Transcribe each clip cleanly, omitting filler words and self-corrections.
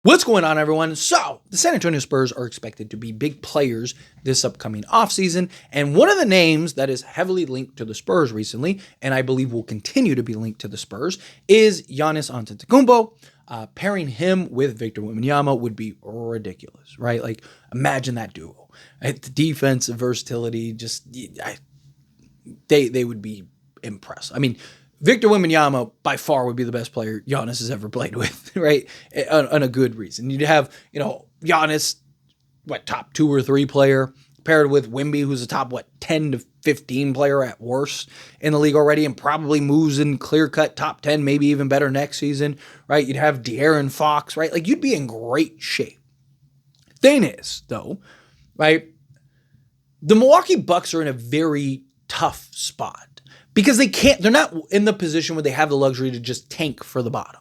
What's going on, everyone? So, the San Antonio Spurs are expected to be big players this upcoming offseason, and one of the names that is heavily linked to the Spurs recently, and I believe will continue to be linked to the Spurs, is Giannis Antetokounmpo. Pairing him with Victor Wembanyama would be ridiculous, right? Like, imagine that duo. Right? The defensive versatility, they would be impressed. I mean, Victor Wembanyama by far would be the best player Giannis has ever played with, right? On a good reason. You'd have, Giannis, top 2 or 3 player, paired with Wemby, who's a top, 10 to 15 player at worst in the league already, and probably moves in clear-cut top 10, maybe even better next season, right? You'd have De'Aaron Fox, right? Like, you'd be in great shape. Thing is, though, right, the Milwaukee Bucks are in a very tough spot. Because they're not in the position where they have the luxury to just tank for the bottom,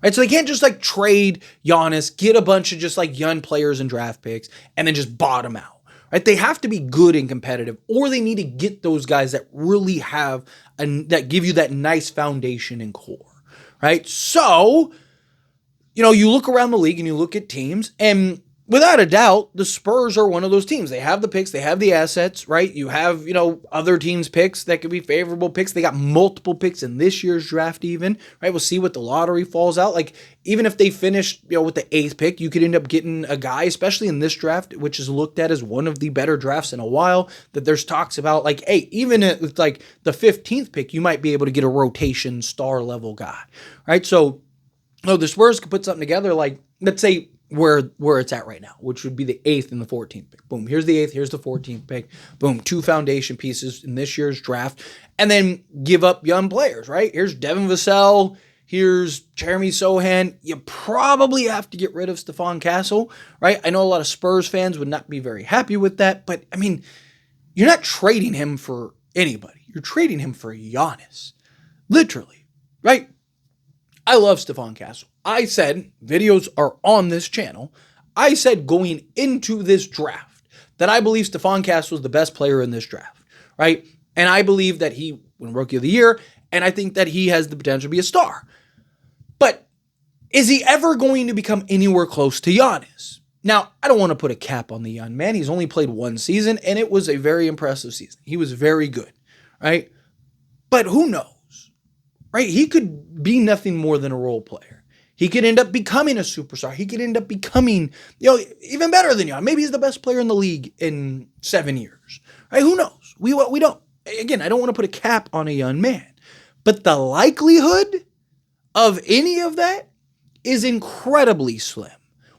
right? So they can't just trade Giannis, get a bunch of just young players and draft picks, and then just bottom out, right? They have to be good and competitive, or they need to get those guys that really that give you that nice foundation and core, right? So, you look around the league and you look at teams, and without a doubt, the Spurs are one of those teams. They have the picks. They have the assets, right? You have, other teams' picks that could be favorable picks. They got multiple picks in this year's draft even, right? We'll see what the lottery falls out. Even if they finish, with the 8th pick, you could end up getting a guy, especially in this draft, which is looked at as one of the better drafts in a while, that there's talks about, hey, even at the 15th pick, you might be able to get a rotation star level guy, right? So, the Spurs could put something together, let's say, where it's at right now, which would be the 8th and the 14th pick. Boom, here's the 8th, here's the 14th pick. Boom, 2 foundation pieces in this year's draft, and then give up young players, right? Here's Devin Vassell, here's Jeremy Sohan. You probably have to get rid of Stephon Castle, right? I know a lot of Spurs fans would not be very happy with that, but I mean, you're not trading him for anybody. You're trading him for Giannis, literally, right? I love Stephon Castle. I said, videos are on this channel, I said going into this draft that I believe Stephon Castle is the best player in this draft, right? And I believe that he won Rookie of the Year, and I think that he has the potential to be a star. But is he ever going to become anywhere close to Giannis? Now, I don't want to put a cap on the young man. He's only played 1 season, and it was a very impressive season. He was very good, right? But who knows? Right? He could be nothing more than a role player. He could end up becoming a superstar. He could end up becoming, even better than Giannis. Maybe he's the best player in the league in 7 years. Right? Who knows? We don't. Again, I don't want to put a cap on a young man. But the likelihood of any of that is incredibly slim.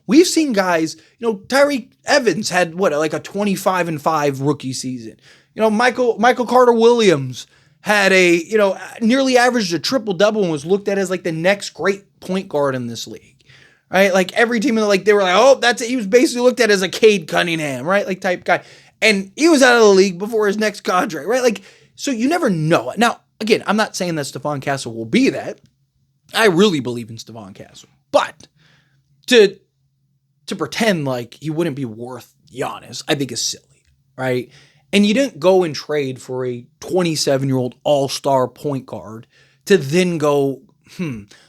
We've seen guys, Tyreke Evans had a 25-5 rookie season. Michael Carter-Williams had nearly averaged a triple-double and was looked at as the next great point guard in this league, right? Every team, they were oh, that's it. He was basically looked at as a Cade Cunningham, right? Type guy. And he was out of the league before his next contract, right? So you never know. Now, again, I'm not saying that Stephon Castle will be that. I really believe in Stephon Castle. But to pretend he wouldn't be worth Giannis, I think is silly, right? And you didn't go and trade for a 27-year-old all-star point guard to then go,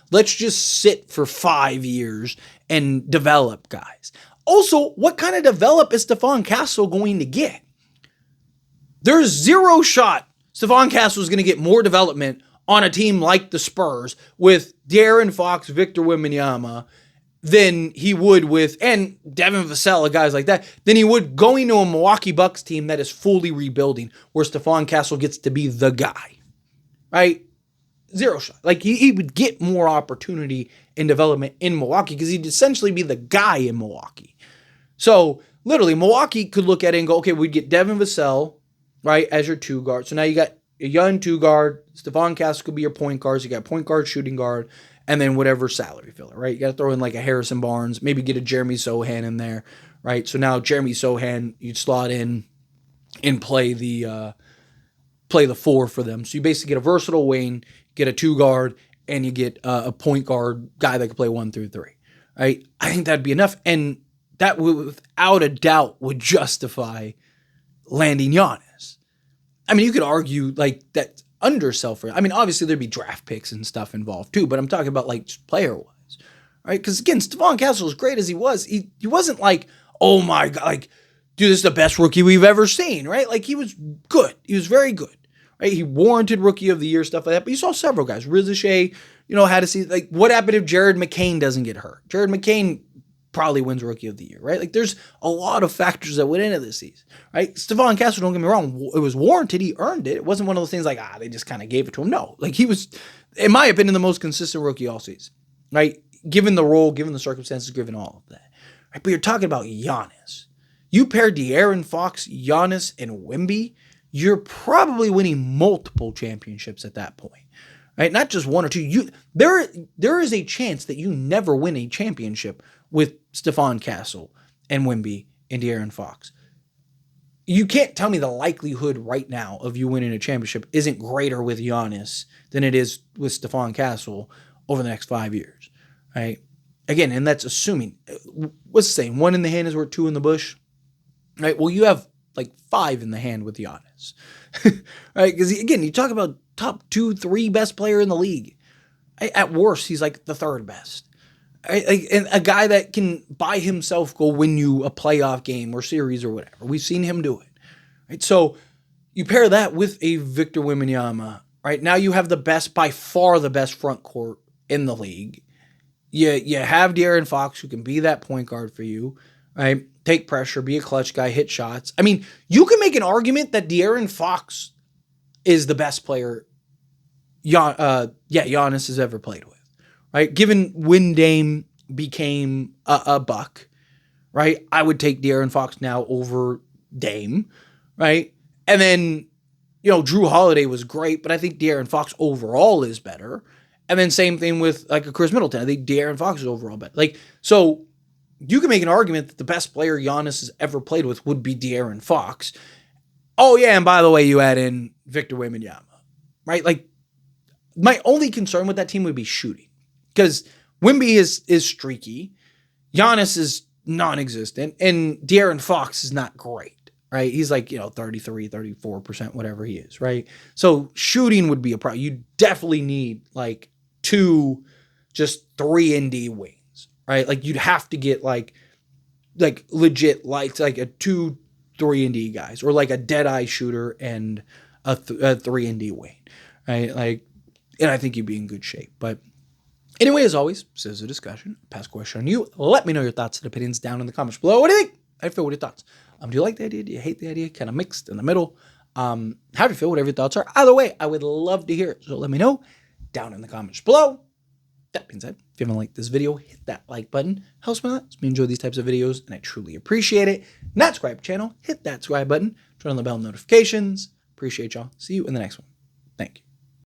let's just sit for 5 years and develop guys. Also, what kind of develop is Stephon Castle going to get? There's zero shot Stephon Castle is going to get more development on a team like the Spurs with De'Aaron Fox, Victor Wembanyama, than he would with, and Devin Vassell, guys like that, than he would going to a Milwaukee Bucks team that is fully rebuilding, where Stephon Castle gets to be the guy, right? Zero shot. He would get more opportunity in development in Milwaukee because he'd essentially be the guy in Milwaukee. So, literally, Milwaukee could look at it and go, okay, we'd get Devin Vassell, right, as your 2 guard. So now you got a young 2 guard. Stephon Castle could be your point guard. So you got point guard, shooting guard, and then whatever salary filler, right? You got to throw in a Harrison Barnes, maybe get a Jeremy Sohan in there, right? So now Jeremy Sohan, you'd slot in and play the 4 for them. So you basically get a versatile wing, get a 2 guard, and you get a point guard guy that can play 1 through 3, right? I think that'd be enough, and that without a doubt would justify landing Giannis. I mean, you could argue that undersell for it. I mean, obviously there'd be draft picks and stuff involved too, but I'm talking about just player-wise, right? Because again, Stephon Castle, as great as he was, he wasn't like, oh my God, like, dude, this is the best rookie we've ever seen, right? Like, he was good. He was very good, right? He warranted rookie of the year, stuff like that. But you saw several guys. Ricochet, had to see, like, what happened if Jared McCain doesn't get hurt? Jared McCain probably wins rookie of the year, right? Like, there's a lot of factors that went into this season, right? Stephon Castle, don't get me wrong, it was warranted. He earned it. It wasn't one of those things like, they just kind of gave it to him. No, like, he was, in my opinion, the most consistent rookie all season, right? Given the role, given the circumstances, given all of that, right? But you're talking about Giannis. You pair De'Aaron Fox, Giannis, and Wemby, you're probably winning multiple championships at that point, right? Not just one or two. There is a chance that you never win a championship with Stephon Castle and Wemby and De'Aaron Fox. You can't tell me the likelihood right now of you winning a championship isn't greater with Giannis than it is with Stephon Castle over the next 5 years, right? Again, and that's assuming, what's the saying? 1 in the hand is worth 2 in the bush. Right. Well, you have like 5 in the hand with Giannis, right? Because again, you talk about top 2, 3 best player in the league. At worst, he's like the 3rd best. Right? And a guy that can by himself go win you a playoff game or series or whatever. We've seen him do it. Right. So you pair that with a Victor Wembanyama. Right now, you have by far the best front court in the league. You have De'Aaron Fox who can be that point guard for you. Right. Take pressure, be a clutch guy, hit shots. I mean, you can make an argument that De'Aaron Fox is the best player Giannis has ever played with, right? Given when Dame became a Buck, right? I would take De'Aaron Fox now over Dame, right? And then, Drew Holiday was great, but I think De'Aaron Fox overall is better. And then same thing with like a Chris Middleton. I think De'Aaron Fox is overall better. Like, so you can make an argument that the best player Giannis has ever played with would be De'Aaron Fox. Oh, yeah, and by the way, you add in Victor Wembanyama, right? Like, my only concern with that team would be shooting. Because Wemby is streaky, Giannis is non-existent, and De'Aaron Fox is not great, right? He's like, 33, 34%, whatever he is, right? So shooting would be a problem. You definitely need, like, 2, just 3 and D wings. Right, like you'd have to get like legit like a 2, 3 and D guys, or like a dead eye shooter and a 3 and D wing, right? Like, and I think you'd be in good shape. But anyway, as always, this is a discussion. Pass question on you. Let me know your thoughts and opinions down in the comments below. What do you think? How do you feel? What are your thoughts? Do you like the idea? Do you hate the idea? Kind of mixed in the middle. How do you feel? Whatever your thoughts are. Either way, I would love to hear it. So let me know down in the comments below. That being said, if you haven't liked this video, hit that like button. Helps me a lot. Helps me enjoy these types of videos, and I truly appreciate it. Not subscribe to the channel, hit that subscribe button. Turn on the bell notifications. Appreciate y'all. See you in the next one. Thank you.